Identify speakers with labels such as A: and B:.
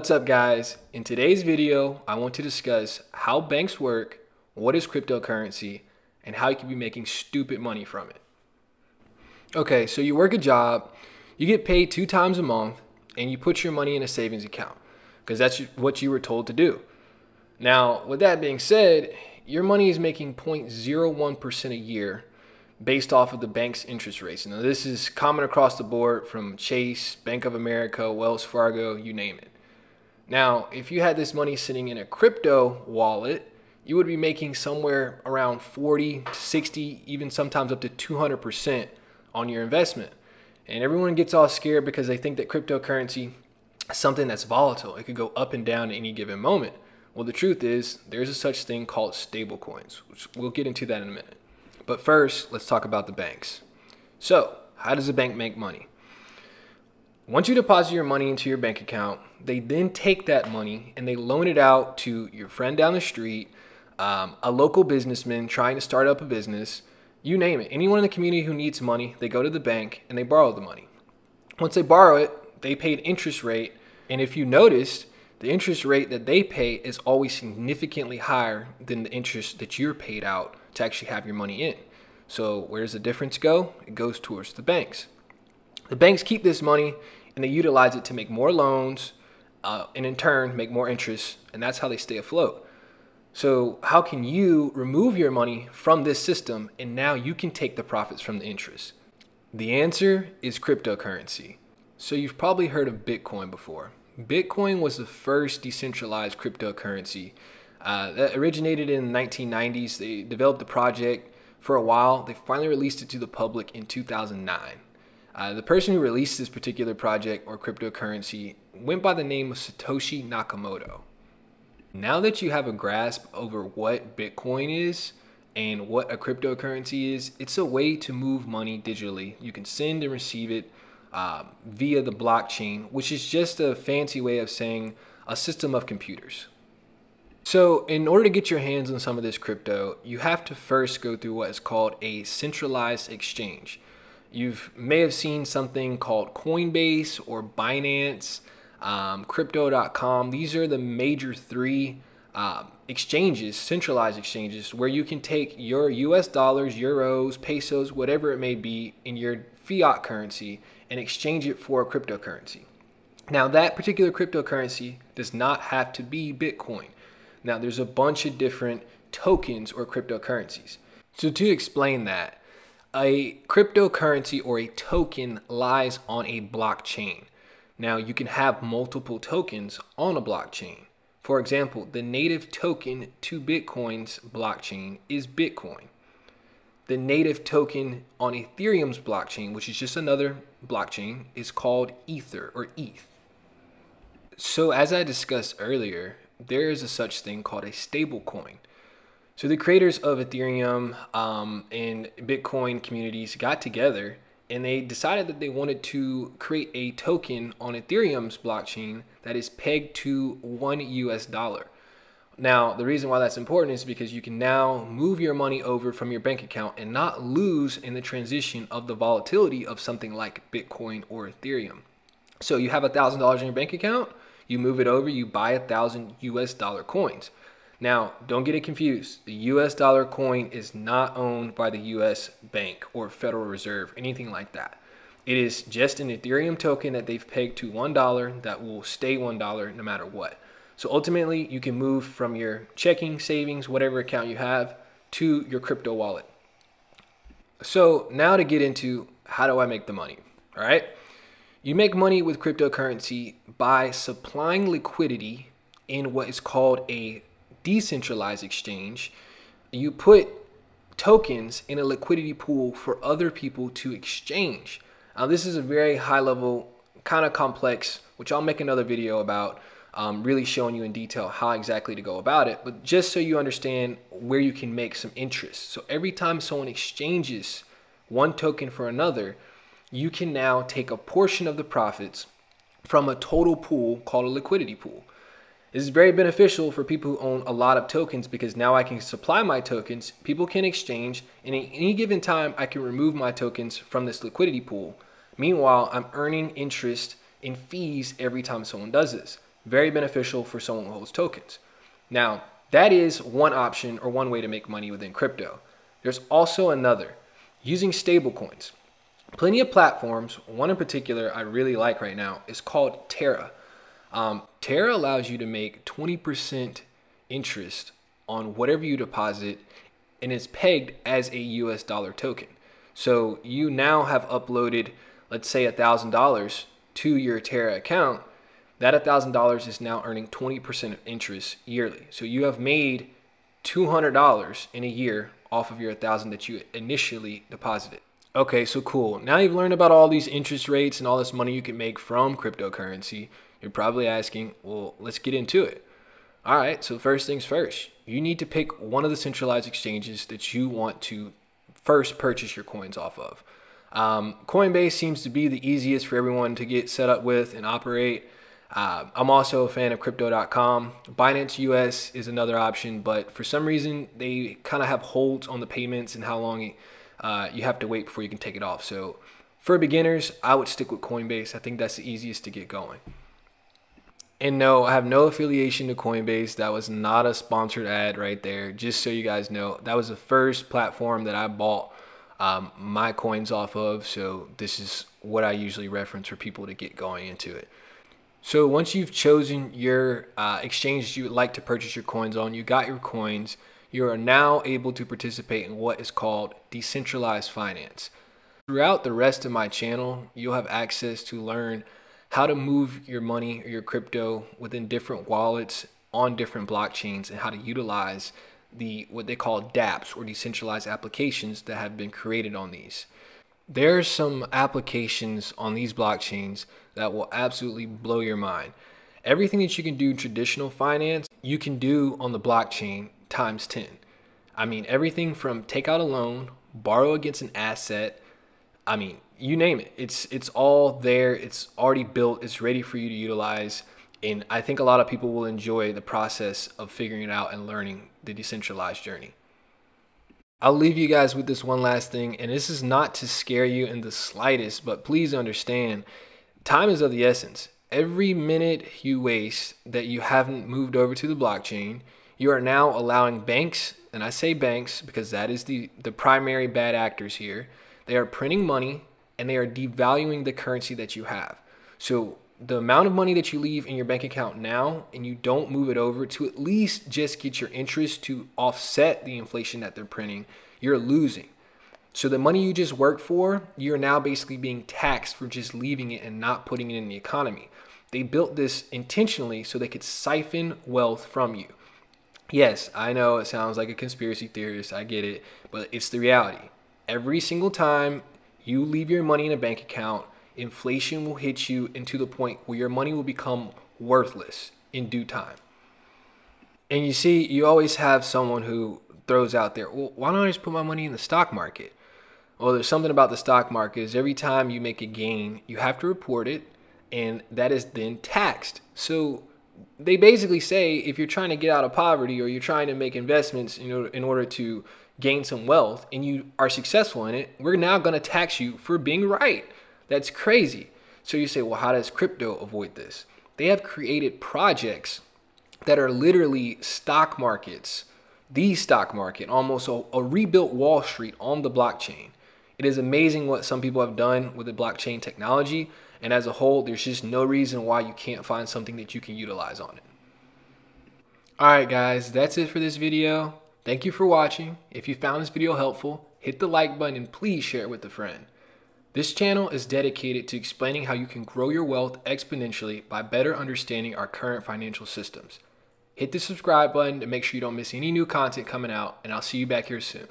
A: What's up, guys? In today's video, I want to discuss how banks work, what is cryptocurrency, and how you can be making stupid money from it. Okay, so you work a job, you get paid 2 times a month, and you put your money in a savings account because that's what you were told to do. Now, with that being said, your money is making 0.01% a year based off of the bank's interest rates. Now, this is common across the board from Chase, Bank of America, Wells Fargo, you name it. Now, if you had this money sitting in a crypto wallet, you would be making somewhere around 40 to 60, even sometimes up to 200% on your investment. And everyone gets all scared because they think that cryptocurrency is something that's volatile. It could go up and down at any given moment. Well, the truth is there's a such thing called stable coins, which we'll get into that in a minute. But first, let's talk about the banks. So, how does a bank make money? Once you deposit your money into your bank account, they then take that money and they loan it out to your friend down the street, a local businessman trying to start up a business, you name it. Anyone in the community who needs money, they go to the bank and they borrow the money. Once they borrow it, they pay an interest rate. And if you noticed, the interest rate that they pay is always significantly higher than the interest that you're paid out to actually have your money in. So where does the difference go? It goes towards the banks. The banks keep this money and they utilize it to make more loans and in turn make more interest, and that's how they stay afloat. So how can you remove your money from this system and now you can take the profits from the interest? The answer is cryptocurrency. So you've probably heard of Bitcoin before. Bitcoin was the first decentralized cryptocurrency that originated in the 1990s. They developed the project for a while. They finally released it to the public in 2009. The person who released this particular project or cryptocurrency went by the name of Satoshi Nakamoto. Now that you have a grasp over what Bitcoin is and what a cryptocurrency is, it's a way to move money digitally. You can send and receive it via the blockchain, which is just a fancy way of saying a system of computers. So in order to get your hands on some of this crypto, you have to first go through what is called a centralized exchange. You may have seen something called Coinbase or Binance, Crypto.com. These are the major 3 exchanges, centralized exchanges, where you can take your US dollars, euros, pesos, whatever it may be in your fiat currency and exchange it for a cryptocurrency. Now, that particular cryptocurrency does not have to be Bitcoin. Now, there's a bunch of different tokens or cryptocurrencies. So to explain that, a cryptocurrency or a token lies on a blockchain. Now, you can have multiple tokens on a blockchain. For example, the native token to Bitcoin's blockchain is Bitcoin. The native token on Ethereum's blockchain, which is just another blockchain, is called Ether or ETH. So as I discussed earlier, there is a such thing called a stable coin. So the creators of Ethereum and Bitcoin communities got together and they decided that they wanted to create a token on Ethereum's blockchain that is pegged to $1 US. Now, the reason why that's important is because you can now move your money over from your bank account and not lose in the transition of the volatility of something like Bitcoin or Ethereum. So you have $1,000 in your bank account, you move it over, you buy 1,000 US dollar coins. Now, don't get it confused. The US dollar coin is not owned by the US bank or Federal Reserve, anything like that. It is just an Ethereum token that they've pegged to $1 that will stay $1 no matter what. So ultimately, you can move from your checking, savings, whatever account you have to your crypto wallet. So now to get into how do I make the money, all right? You make money with cryptocurrency by supplying liquidity in what is called a decentralized exchange. You put tokens in a liquidity pool for other people to exchange. Now, this is a very high level, kind of complex, which I'll make another video about, really showing you in detail how exactly to go about it, but just so you understand where you can make some interest. So every time someone exchanges one token for another, you can now take a portion of the profits from a total pool called a liquidity pool. This is very beneficial for people who own a lot of tokens because now I can supply my tokens, people can exchange, and at any given time I can remove my tokens from this liquidity pool. Meanwhile, I'm earning interest in fees every time someone does this. Very beneficial for someone who holds tokens. Now, that is one option or one way to make money within crypto. There's also another, using stablecoins. Plenty of platforms, one in particular I really like right now is called Terra. Terra allows you to make 20% interest on whatever you deposit, and it's pegged as a US dollar token. So you now have uploaded, let's say $1,000 to your Terra account. That $1,000 is now earning 20% of interest yearly. So you have made $200 in a year off of your 1,000 that you initially deposited. Okay, so cool. Now you've learned about all these interest rates and all this money you can make from cryptocurrency. You're probably asking, well, let's get into it. All right, so first things first, you need to pick one of the centralized exchanges that you want to first purchase your coins off of. Coinbase seems to be the easiest for everyone to get set up with and operate. I'm also a fan of crypto.com. Binance US is another option, but for some reason they kind of have holds on the payments and how long you have to wait before you can take it off. So for beginners, I would stick with Coinbase. I think that's the easiest to get going. And no, I have no affiliation to Coinbase. That was not a sponsored ad right there. Just so you guys know, that was the first platform that I bought my coins off of. So this is what I usually reference for people to get going into it. So once you've chosen your exchange you would like to purchase your coins on, you got your coins, you are now able to participate in what is called decentralized finance. Throughout the rest of my channel, you'll have access to learn how to move your money or your crypto within different wallets on different blockchains and how to utilize what they call dApps or decentralized applications that have been created on these. There are some applications on these blockchains that will absolutely blow your mind. Everything that you can do in traditional finance, you can do on the blockchain times 10. I mean, everything from take out a loan, borrow against an asset, I mean, you name it. It's all there. It's already built. It's ready for you to utilize. And I think a lot of people will enjoy the process of figuring it out and learning the decentralized journey. I'll leave you guys with this one last thing, and this is not to scare you in the slightest, but please understand, time is of the essence. Every minute you waste that you haven't moved over to the blockchain, you are now allowing banks, and I say banks because that is the primary bad actors here, they are printing money and they are devaluing the currency that you have. So the amount of money that you leave in your bank account now and you don't move it over to at least just get your interest to offset the inflation that they're printing, you're losing. So the money you just worked for, you're now basically being taxed for just leaving it and not putting it in the economy. They built this intentionally so they could siphon wealth from you. Yes, I know it sounds like a conspiracy theorist, I get it, but it's the reality. Every single time you leave your money in a bank account, inflation will hit you into the point where your money will become worthless in due time. And you see, you always have someone who throws out there, well, why don't I just put my money in the stock market? Well, there's something about the stock market is every time you make a gain, you have to report it, and that is then taxed. So they basically say if you're trying to get out of poverty or you're trying to make investments in order to gain some wealth and you are successful in it, we're now going to tax you for being right. That's crazy. So you say, well, how does crypto avoid this? They have created projects that are literally stock markets, the stock market, almost a rebuilt Wall Street on the blockchain. It is amazing what some people have done with the blockchain technology. And as a whole, there's just no reason why you can't find something that you can utilize on it. All right, guys, that's it for this video. Thank you for watching. If you found this video helpful, hit the like button and please share it with a friend. This channel is dedicated to explaining how you can grow your wealth exponentially by better understanding our current financial systems. Hit the subscribe button to make sure you don't miss any new content coming out, and I'll see you back here soon.